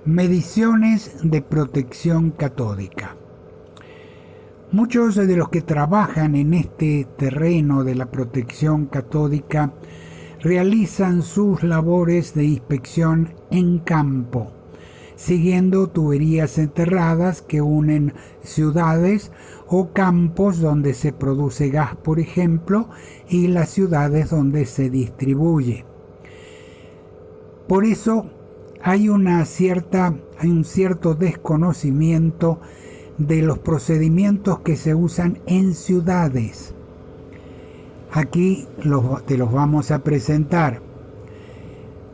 Mediciones de protección catódica. Muchos de los que trabajan en este terreno de la protección catódica realizan sus labores de inspección en campo, siguiendo tuberías enterradas que unen ciudades o campos donde se produce gas, por ejemplo, y las ciudades donde se distribuye. Por eso hay un cierto desconocimiento de los procedimientos que se usan en ciudades. Aquí te los vamos a presentar.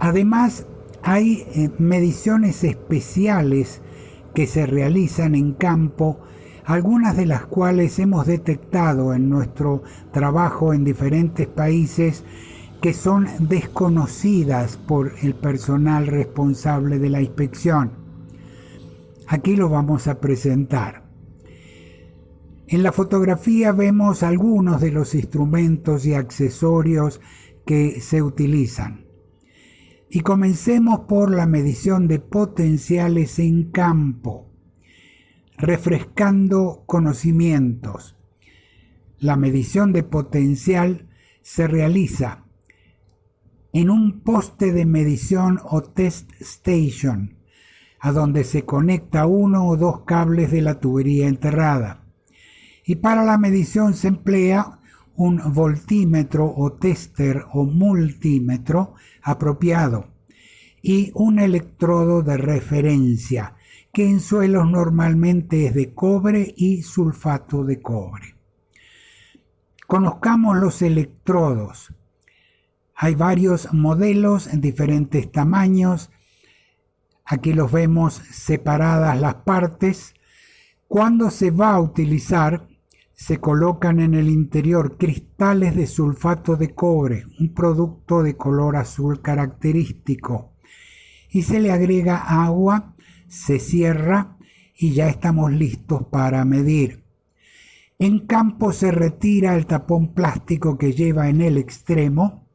Además, hay mediciones especiales que se realizan en campo, algunas de las cuales hemos detectado en nuestro trabajo en diferentes países que son desconocidas por el personal responsable de la inspección. Aquí lo vamos a presentar. En la fotografía vemos algunos de los instrumentos y accesorios que se utilizan. Y comencemos por la medición de potenciales en campo, refrescando conocimientos. La medición de potencial se realiza en un poste de medición o test station, a donde se conecta uno o dos cables de la tubería enterrada. Y para la medición se emplea un voltímetro o tester o multímetro apropiado y un electrodo de referencia, que en suelos normalmente es de cobre y sulfato de cobre. Conozcamos los electrodos. Hay varios modelos en diferentes tamaños. Aquí los vemos separadas las partes. Cuando se va a utilizar, se colocan en el interior cristales de sulfato de cobre, un producto de color azul característico, y se le agrega agua, se cierra y ya estamos listos para medir. En campo se retira el tapón plástico que lleva en el extremo,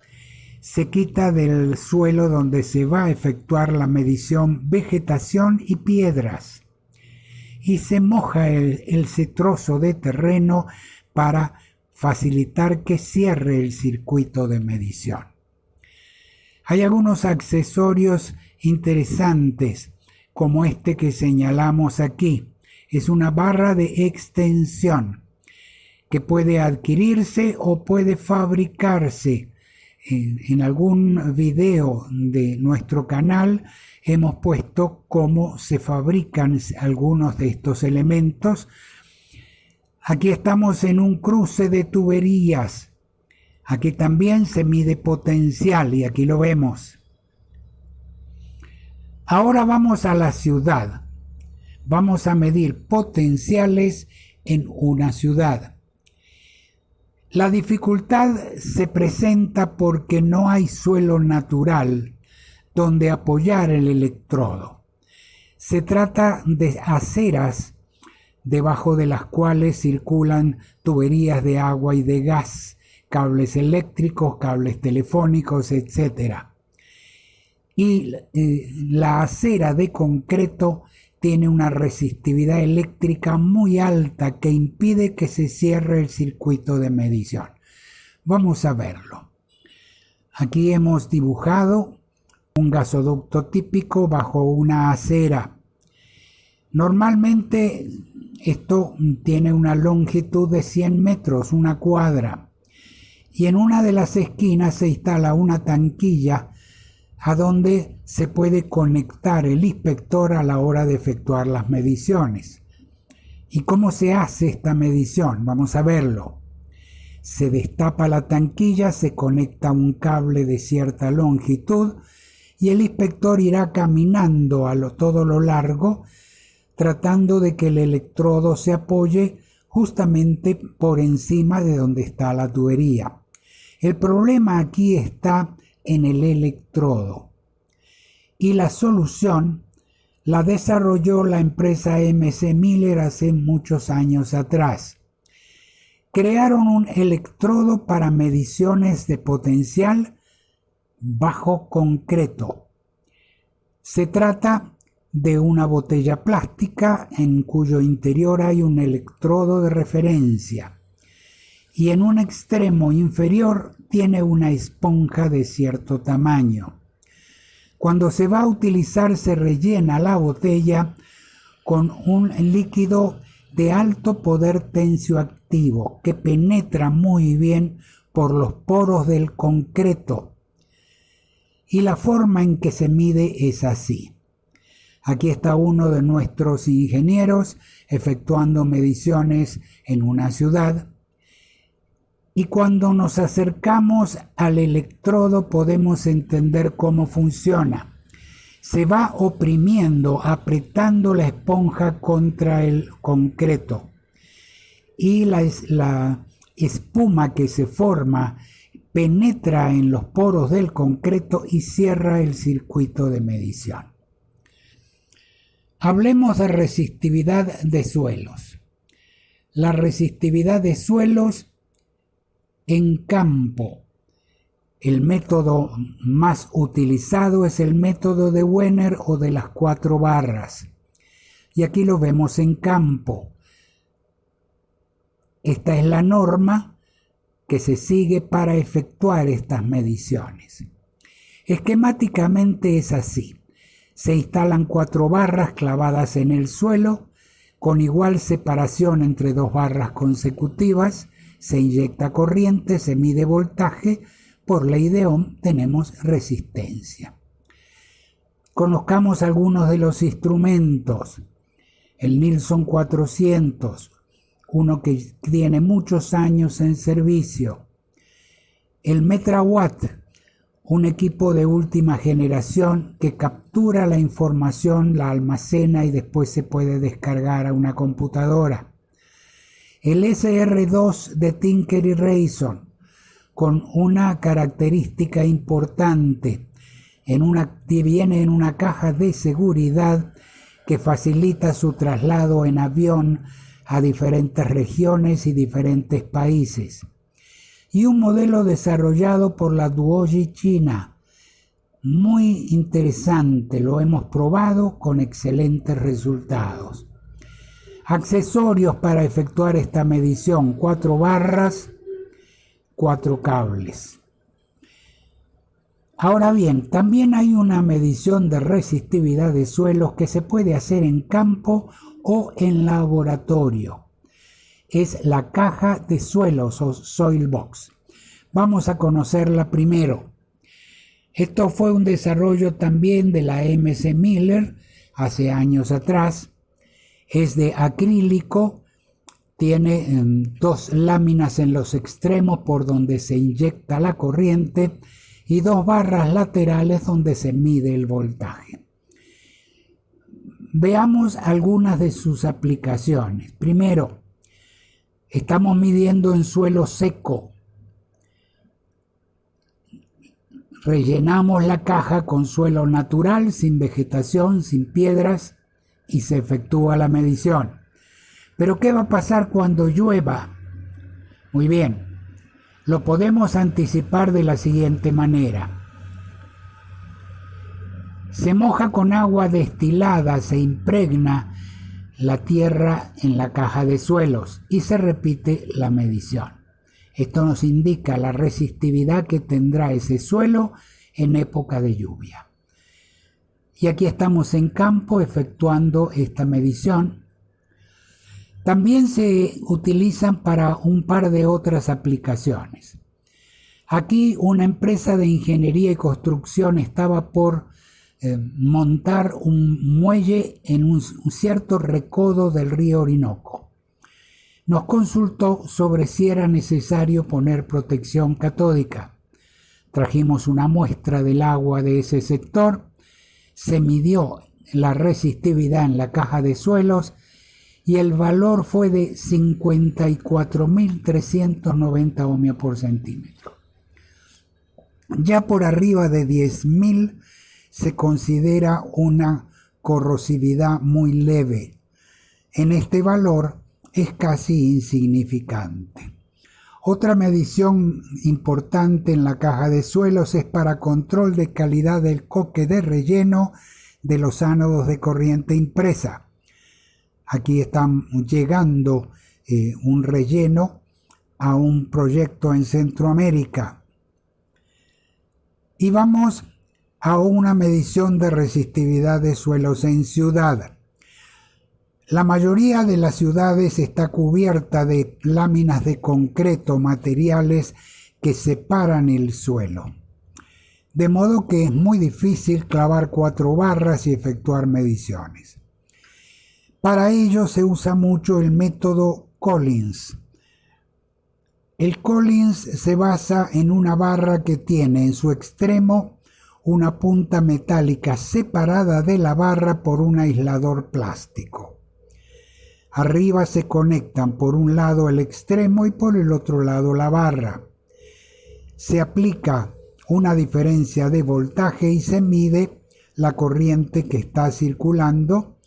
se quita del suelo donde se va a efectuar la medición vegetación y piedras, y se moja ese trozo de terreno para facilitar que cierre el circuito de medición. Hay algunos accesorios interesantes, como este que señalamos aquí. Es una barra de extensión que puede adquirirse o puede fabricarse. En algún video de nuestro canal hemos puesto cómo se fabrican algunos de estos elementos. Aquí estamos en un cruce de tuberías. Aquí también se mide potencial y aquí lo vemos. Ahora vamos a la ciudad. Vamos a medir potenciales en una ciudad. La dificultad se presenta porque no hay suelo natural donde apoyar el electrodo. Se trata de aceras debajo de las cuales circulan tuberías de agua y de gas, cables eléctricos, cables telefónicos, etc. Y la acera de concreto tiene una resistividad eléctrica muy alta que impide que se cierre el circuito de medición. Vamos a verlo. Aquí hemos dibujado un gasoducto típico bajo una acera. Normalmente esto tiene una longitud de 100 metros, una cuadra, y en una de las esquinas se instala una tanquilla a donde se puede conectar el inspector a la hora de efectuar las mediciones. ¿Y cómo se hace esta medición? Vamos a verlo. Se destapa la tanquilla, se conecta un cable de cierta longitud y el inspector irá caminando todo lo largo, tratando de que el electrodo se apoye justamente por encima de donde está la tubería. El problema aquí está en el electrodo. Y la solución la desarrolló la empresa MC Miller hace muchos años atrás. Crearon un electrodo para mediciones de potencial bajo concreto. Se trata de una botella plástica en cuyo interior hay un electrodo de referencia y en un extremo inferior tiene una esponja de cierto tamaño. Cuando se va a utilizar se rellena la botella con un líquido de alto poder tensioactivo que penetra muy bien por los poros del concreto y la forma en que se mide es así. Aquí está uno de nuestros ingenieros efectuando mediciones en una ciudad y cuando nos acercamos al electrodo podemos entender cómo funciona. Se va oprimiendo, apretando la esponja contra el concreto y la espuma que se forma penetra en los poros del concreto y cierra el circuito de medición. Hablemos de resistividad de suelos. La resistividad de suelos en campo. El método más utilizado es el método de Wenner o de las 4 barras. Y aquí lo vemos en campo. Esta es la norma que se sigue para efectuar estas mediciones. Esquemáticamente es así. Se instalan 4 barras clavadas en el suelo con igual separación entre 2 barras consecutivas, se inyecta corriente, se mide voltaje, por ley de Ohm tenemos resistencia. Conozcamos algunos de los instrumentos. El Nilsson 400, uno que tiene muchos años en servicio. El Metrawatt, un equipo de última generación que captura la información, la almacena y después se puede descargar a una computadora. El SR2 de Tinker y Rayson, con una característica importante, viene en una caja de seguridad que facilita su traslado en avión a diferentes regiones y diferentes países. Y un modelo desarrollado por la Duoji China, muy interesante, lo hemos probado con excelentes resultados. Accesorios para efectuar esta medición: 4 barras, 4 cables. Ahora bien, también hay una medición de resistividad de suelos que se puede hacer en campo o en laboratorio. Es la caja de suelos o soil box. Vamos a conocerla primero. Esto fue un desarrollo también de la MC Miller hace años atrás. Es de acrílico, tiene 2 láminas en los extremos por donde se inyecta la corriente y 2 barras laterales donde se mide el voltaje. Veamos algunas de sus aplicaciones. Primero, estamos midiendo en suelo seco. Rellenamos la caja con suelo natural, sin vegetación, sin piedras, y se efectúa la medición. Pero ¿qué va a pasar cuando llueva? Muy bien, lo podemos anticipar de la siguiente manera. Se moja con agua destilada, se impregna la tierra en la caja de suelos y se repite la medición. Esto nos indica la resistividad que tendrá ese suelo en época de lluvia. Y aquí estamos en campo efectuando esta medición. También se utilizan para un par de otras aplicaciones. Aquí una empresa de ingeniería y construcción estaba por montar un muelle en un cierto recodo del río Orinoco. Nos consultó sobre si era necesario poner protección catódica. Trajimos una muestra del agua de ese sector, se midió la resistividad en la caja de suelos y el valor fue de 54.390 ohmios por centímetro. Ya por arriba de 10.000 se considera una corrosividad muy leve. En este valor es casi insignificante. Otra medición importante en la caja de suelos es para control de calidad del coque de relleno de los ánodos de corriente impresa. Aquí están llegando un relleno a un proyecto en Centroamérica. Y vamos a una medición de resistividad de suelos en ciudad. La mayoría de las ciudades está cubierta de láminas de concreto, materiales que separan el suelo. De modo que es muy difícil clavar 4 barras y efectuar mediciones. Para ello se usa mucho el método Collins. El Collins se basa en una barra que tiene en su extremo una punta metálica separada de la barra por un aislador plástico. Arriba se conectan por un lado el extremo y por el otro lado la barra. Se aplica una diferencia de voltaje y se mide la corriente que está circulando,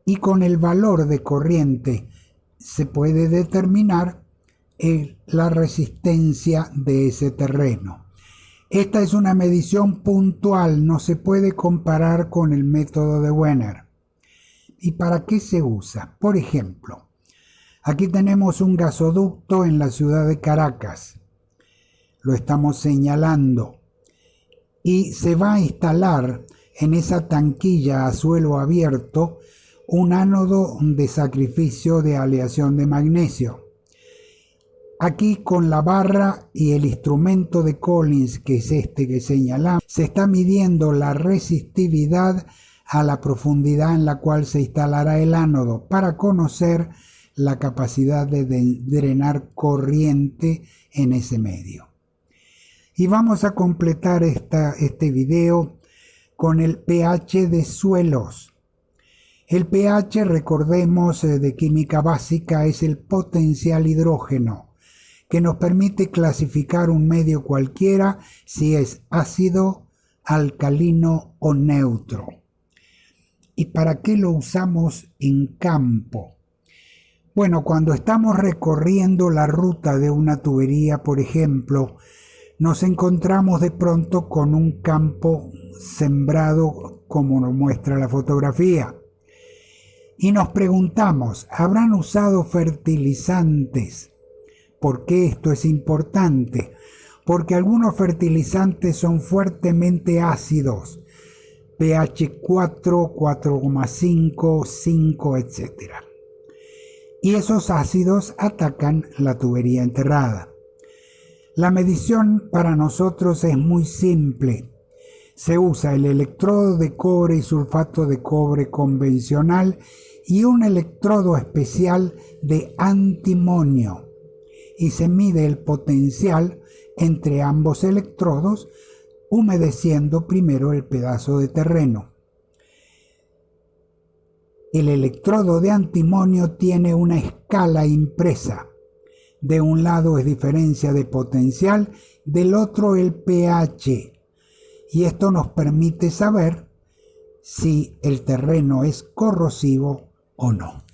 y con el valor de corriente se puede determinar la resistencia de ese terreno. Esta es una medición puntual, no se puede comparar con el método de Wenner. ¿Y para qué se usa? Por ejemplo, aquí tenemos un gasoducto en la ciudad de Caracas. Lo estamos señalando. Y se va a instalar en esa tanquilla a suelo abierto un ánodo de sacrificio de aleación de magnesio. Aquí con la barra y el instrumento de Collins, que es este que señalamos, se está midiendo la resistividad a la profundidad en la cual se instalará el ánodo para conocer la capacidad de drenar corriente en ese medio. Y vamos a completar este video con el pH de suelos. El pH, recordemos, de química básica, es el potencial hidrógeno, que nos permite clasificar un medio cualquiera si es ácido, alcalino o neutro. ¿Y para qué lo usamos en campo? Bueno, cuando estamos recorriendo la ruta de una tubería, por ejemplo, nos encontramos de pronto con un campo sembrado como nos muestra la fotografía. Y nos preguntamos, ¿habrán usado fertilizantes? ¿Por qué esto es importante? Porque algunos fertilizantes son fuertemente ácidos, pH 4, 4,5, 5, etc. Y esos ácidos atacan la tubería enterrada. La medición para nosotros es muy simple. Se usa el electrodo de cobre y sulfato de cobre convencional y un electrodo especial de antimonio, y se mide el potencial entre ambos electrodos humedeciendo primero el pedazo de terreno. El electrodo de antimonio tiene una escala impresa. De un lado es diferencia de potencial, del otro el pH, y esto nos permite saber si el terreno es corrosivo o no.